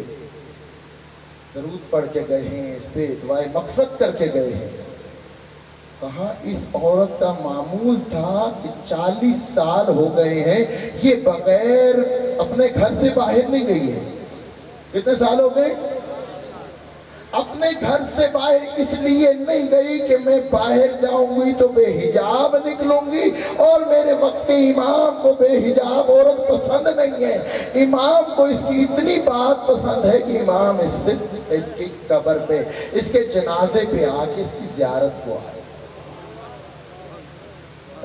درود پڑھ کے گئے ہیں، اس پہ دعائے مغفرت کر کے گئے ہیں؟ کہا اس عورت کا معمول تھا کہ 40 سال ہو گئے ہیں یہ بغیر اپنے گھر سے باہر نہیں گئی ہے۔ کتنے سال ہو گئے؟ اپنے گھر سے باہر اس لیے نہیں گئی کہ میں باہر جاؤں گی تو بے حجاب نکلوں گی، اور میرے وقت کے امام کو بے حجاب عورت پسند نہیں ہے۔ امام کو اس کی اتنی بات پسند ہے کہ امام اس کی قبر پہ، اس کے جنازے پہ آ کے اس کی زیارت کو آئے۔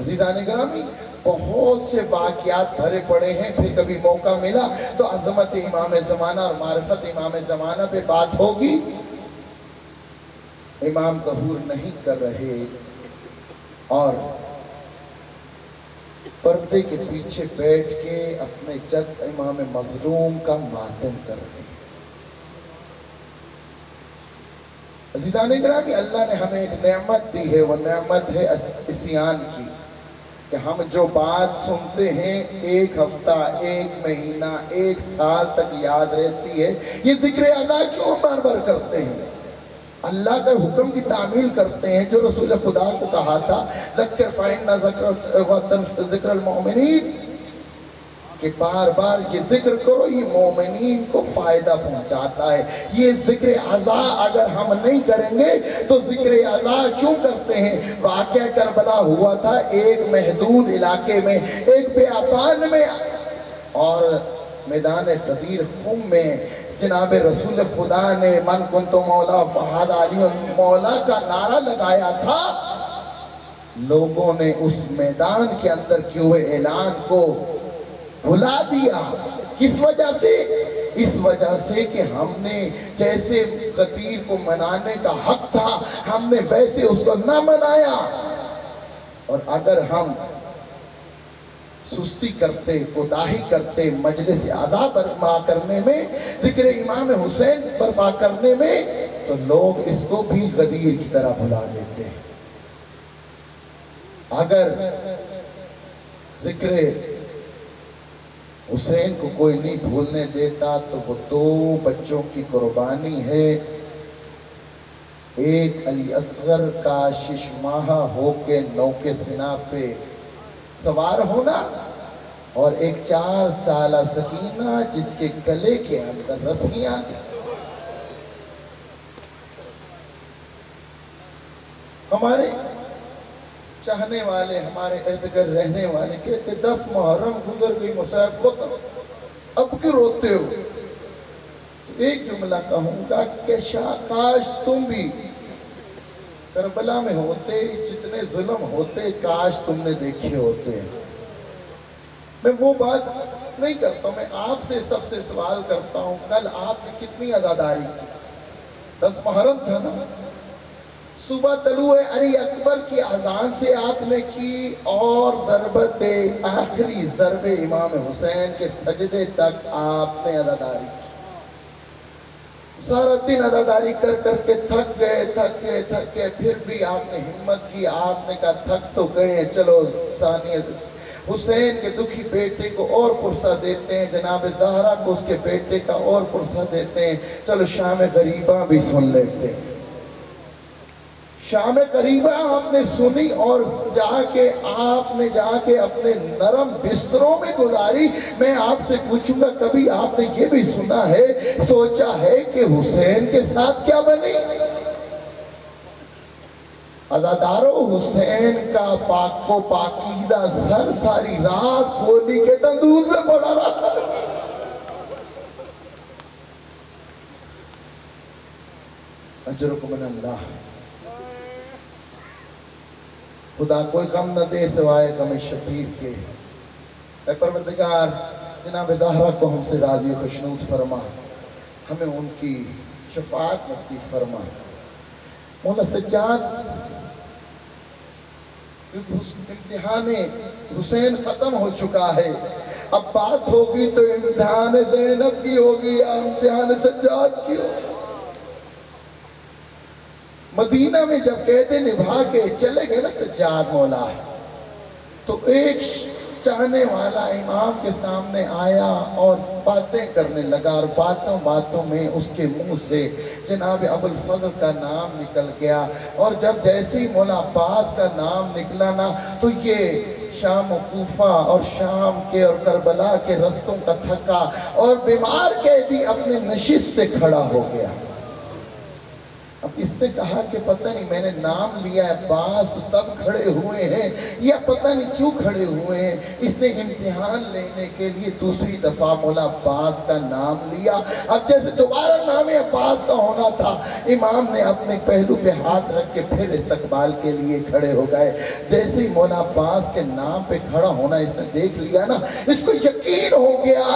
عزیزان گرامی، بہت سے واقعات بھرے پڑے ہیں، پھر کبھی موقع ملا تو عظمت امام زمانہ اور معرفت امام زمانہ پہ بات ہوگی۔ امام ظہور نہیں کر رہے اور پردے کے پیچھے بیٹھ کے اپنے جد امام مظلوم کا ماتم کر رہے ہیں۔ عزیزان گرامی، اللہ نے ہمیں ایک نعمت دی ہے، وہ نعمت ہے عصیان کی، کہ ہم جو بات سنتے ہیں ایک ہفتہ، ایک مہینہ، ایک سال تک یاد رہتی ہے۔ یہ ذکر ادا کیوں بار بار کرتے ہیں؟ اللہ کے حکم کی تعمیل کرتے ہیں جو رسول خدا کو کہا تھا ذکر فإن ذکر المؤمنین، کہ بار بار یہ ذکر کرو، یہ مومنین کو فائدہ پہنچاتا ہے۔ یہ ذکر عزا اگر ہم نہیں کریں گے تو ذکر عزا کیوں کرتے ہیں؟ واقعہ کربلا ہوا تھا ایک محدود علاقے میں، ایک بیابان میں، اور میدان غدیر خم میں جناب رسول خدا نے من کنت مولا فہد علی مولا کا نعرہ لگایا تھا۔ لوگوں نے اس میدان کے اندر کیے ہوئے اعلان کو بھلا دیا۔ کس وجہ سے؟ اس وجہ سے کہ ہم نے جیسے غدیر کو منانے کا حق تھا ہم نے ویسے اس کو نہ منایا، اور اگر ہم سستی کرتے، کوتاہی کرتے مجلس اعضاء برپا کرنے میں، ذکر امام حسین برپا کرنے میں، تو لوگ اس کو بھی غدیر کی طرح بھلا دیتے ہیں۔ اگر ذکر حسین کو کوئی نہیں بھولنے دیتا تو وہ 2 بچوں کی قربانی ہے، ایک علی اصغر کا 6 ماہ ہو کے نوک سنا پہ سوار ہونا، اور ایک 4 سالہ سکینہ جس کے گلے کے اندر رسیاں تھیں۔ ہمارے چاہنے والے، ہمارے ارد گرد رہنے والے کہتے 10 محرم گزر گئی، مصائب ختم، اب کیوں روتے ہو؟ تو ایک جملہ کہوں گا کہ کاش تم بھی کربلا میں ہوتے، جتنے ظلم ہوتے کاش تم نے دیکھے ہوتے۔ میں وہ بات نہیں کرتا ہوں، میں آپ سے سب سے سوال کرتا ہوں، کل آپ نے کتنی عزاداری کی؟ 10 محرم تھا نا؟ صبح طلوع علی اکبر کی اذان سے آپ نے کی، اور ضربت آخری ضرب امام حسین کے سجدے تک آپ نے عزاداری کی۔ سارا دن عزاداری کر کر کے تھک گئے، پھر بھی آپ نے ہمت کی، آپ نے کہا تھک تو گئے ہیں، چلو ثانیت حسین کے دکھی بیٹے کو اور پرسہ دیتے ہیں، جناب زہرا کو اس کے بیٹے کا اور پرسہ دیتے ہیں، چلو شام غریبہ بھی سن لیتے ہیں۔ شام غریبہ آپ نے سنی، اور آپ نے جا کے اپنے نرم بستروں میں گزاری۔ میں آپ سے پوچھوں گا کبھی آپ نے یہ بھی سنا ہے، سوچا ہے کہ حسین کے ساتھ کیا بنی؟ عزادارو حسین کا پاک و پاکیزہ سر ساری رات کھولی کے تندور میں پڑا رہا. اجرکم من اللہ. خدا کوئی غم نہ دے سوائے غم شبیر کے. اے پروردگار جناب زہرا کو ہم سے راضی خوشنود فرما، ہمیں ان کی شفاعت نصیب فرما. مولا سجاد کیونکہ امتحان حسین ختم ہو چکا ہے، اب بات ہوگی تو امتحان زینب کی ہوگی یا امتحان سجاد کی ہوگی. مدینہ میں جب قید نبھا کے چلے گئے نا سجاد مولا، تو ایک چاہنے والا امام کے سامنے آیا اور باتیں کرنے لگا، اور باتوں میں اس کے منہ سے جناب ابوالفضل کا نام نکل گیا. اور جب جیسی مولا عباس کا نام نکلا نا تو یہ شام و کوفہ اور شام کے اور کربلا کے رستوں کا تھکا اور بیمار قیدی اپنے نشست سے کھڑا ہو گیا. اب اس نے کہا کہ پتہ نہیں میں نے نام لیا ہے عباس تب کھڑے ہوئے ہیں یا پتہ نہیں کیوں کھڑے ہوئے ہیں. اس نے امتحان لینے کے لیے دوسری دفعہ مولا عباس کا نام لیا. اب جیسے دوبارہ نام عباس کا ہونا تھا، امام نے اپنے پہلو پہ ہاتھ رکھ کے پھر استقبال کے لیے کھڑے ہو گئے. جیسے مولا عباس کے نام پہ کھڑا ہونا اس نے دیکھ لیا نا، اس کو یقین ہو گیا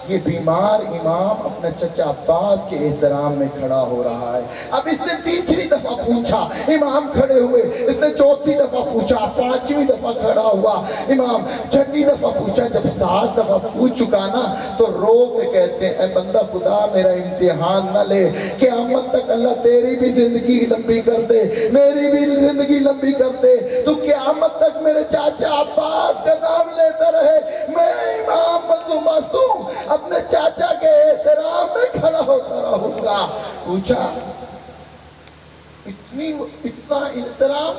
یہ بیمار امام اپنے چچا عباس کے احترام میں کھڑا ہو رہا ہے. اب اس نے تیسری دفعہ پوچھا، امام کھڑے ہوئے. اس نے چوتھی دفعہ پوچھا، پانچویں دفعہ کھڑا ہوا امام. چھٹی دفعہ پوچھا. جب 7 دفعہ پوچھ چکا نا تو رو کے کہتے ہیں اے بندہ خدا میرا امتحان نہ لے، قیامت تک اللہ تیری بھی زندگی لمبی کر دے، میری بھی زندگی لمبی کر دے، تو قیامت تک میرے چاچا عباس کا نام لیتا رہے. میں امام معصوم اپنے چاچا کے احترام میں کھڑا ہوتا رہوں گا. پوچھا اتنا احترام؟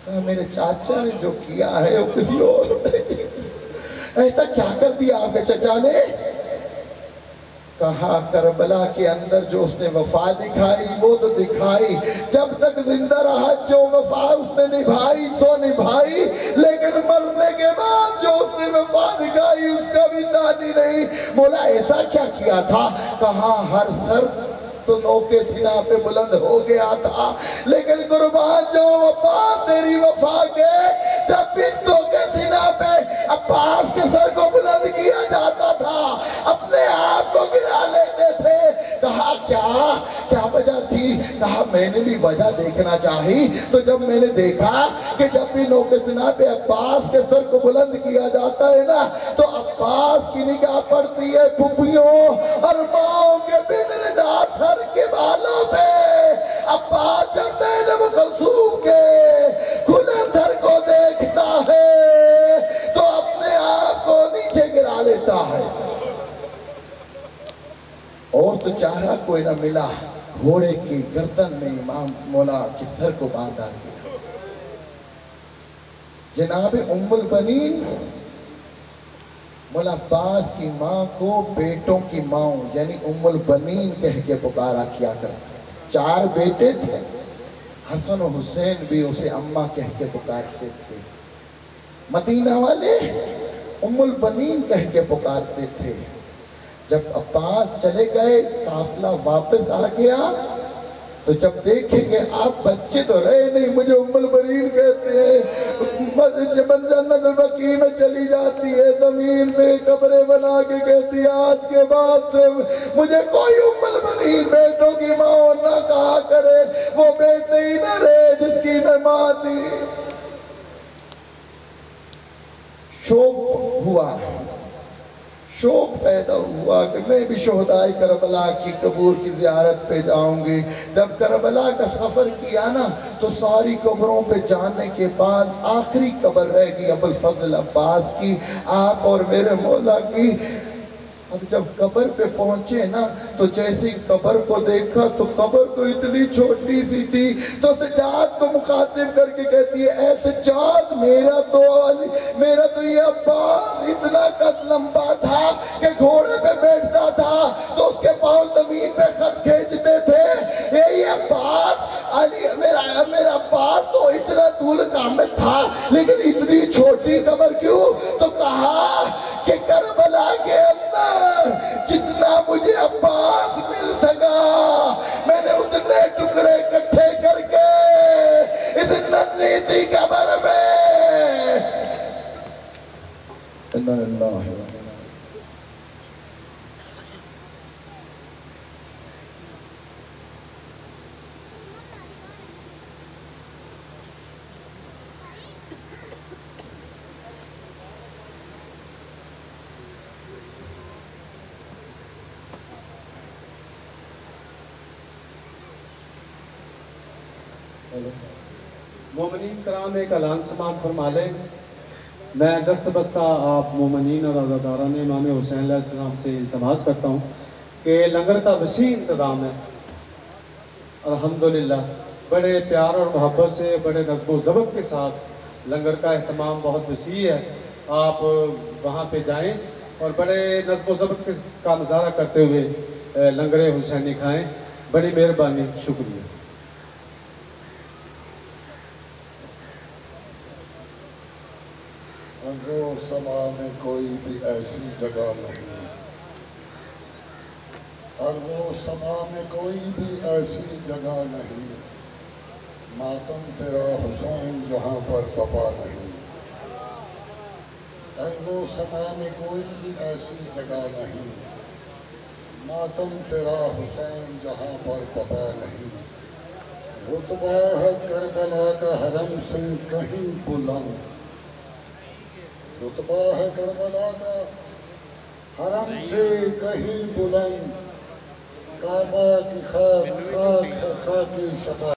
کہا میرے چاچا نے جو کیا ہے وہ کسی اور نہیں. ایسا کیا کر دیا آپ کے چچا نے؟ کہا کربلا کے اندر جو اس نے وفا دکھائی وہ تو دکھائی، جب تک زندہ رہا جو وفا اس نے نبھائی سو نبھائی، لیکن مرنے کے بعد جو اس نے وفا دکھائی اس کا بھی ثانی نہیں. مولا ایسا کیا کیا تھا؟ کہا ہر سر تو نوکے سینہ پہ بلند ہو گیا تھا، لیکن قربان جو عباس تیری وفا کے جب اس نوکے سینہ پہ عباس کے سر کو بلند کیا جاتا تھا اپنے آپ کو گرا لیتے تھے. کہا کیا وجہ تھی؟ کہا میں نے بھی وجہ دیکھنا چاہی. تو جب میں نے دیکھا کہ جب بھی نوکے سینہ پہ عباس کے سر کو بلند کیا جاتا ہے نا تو عباس کی نگاہ پڑتی ہے پھپھیوں اور ماؤں کے بنر دار سر کے بالوں پہ. عباس جب زینب کلثوم کے کھلے سر کو دیکھتا ہے تو اپنے آپ کو نیچے گرا لیتا ہے. اور تو چارہ کوئی نہ ملا، گھوڑے کی گردن میں امام مولا کے سر کو باندھا گیا. جناب ام البنین مولا عباس کی ماں کو بیٹوں کی ماں یعنی ام البنین کہہ کے پکارا کیا کرتے تھے. 4 بیٹے تھے، حسن و حسین بھی اسے اماں کہہ کے پکارتے تھے. مدینہ والے ام البنین کہہ کے پکارتے تھے. جب عباس چلے گئے قافلہ واپس آ گیا تو جب دیکھیں کہ آپ بچے تو رہے نہیں، مجھے ام البنین کہتے ہیں، جب جنت البقیع میں چلی جاتی ہے زمین پہ قبریں بنا کے کہتی ہے آج کے بعد سے مجھے کوئی ام البنین بیٹوں کی ماں نہ کہا کرے، وہ بیٹے ہی نہ رہے جس کی میں ماں تھی. شوق پیدا ہوا کہ میں بھی شہدائے کربلا کی قبور کی زیارت پہ جاؤں گی. جب کربلا کا سفر کیا نا تو ساری قبروں پہ جانے کے بعد آخری قبر رہ گئی ابوالفضل عباس کی، آپ اور میرے مولا کی. اب جب قبر پہ پہنچے نا تو جیسے قبر کو دیکھا تو قبر تو اتنی چھوٹی سی تھی تو سجاد کو مخاطب کر کے کہتی ہے اے سجاد میرا تو یہ عباس اتنا قد لمبا تھا کہ گھوڑے پہ بیٹھتا تھا تو اس کے پاؤں زمین پہ خط کھینچتے تھے. یہی عباس علی میرا کربلا میں تھا، لیکن اتنی چھوٹی قبر کیوں؟ تو کہا کہ کربلا کے اندر جتنا مجھے عباس مل سکا میں نے اتنے ٹکڑے اکٹھے کر کے اس ننھی سی قبر میں اِنَّا لِلَّهِ وَإِنَّا مومنین کرام ایک اعلان سماعت فرما لیں۔ میں دست بستہ آپ مومنین اور عزاداران امام حسین علیہ السلام سے التماس کرتا ہوں کہ لنگر کا وسیع انتظام ہے، الحمدللہ بڑے پیار اور محبت سے، بڑے نظم و ضبط کے ساتھ لنگر کا اہتمام بہت وسیع ہے۔ آپ وہاں پہ جائیں اور بڑے نظم و ضبط کا مظاہرہ کرتے ہوئے لنگر حسینی کھائیں۔ بڑی مہربانی، شکریہ۔ ارض و سما میں کوئی بھی ایسی جگہ نہیں، ارض و سما میں کوئی بھی ایسی جگہ نہیں، ماتم تیرا حسین جہاں پر بپا نہیں۔ ارض و سما میں کوئی بھی ایسی جگہ نہیں، ماتم تیرا حسین جہاں پر بپا نہیں۔ رتبہ ہے کربلا کا حرم سے کہیں بلند، رتبہ ہے کربلا کا حرم سے کہیں بلند، کعبہ کی خاک خاک ہے خاک شفا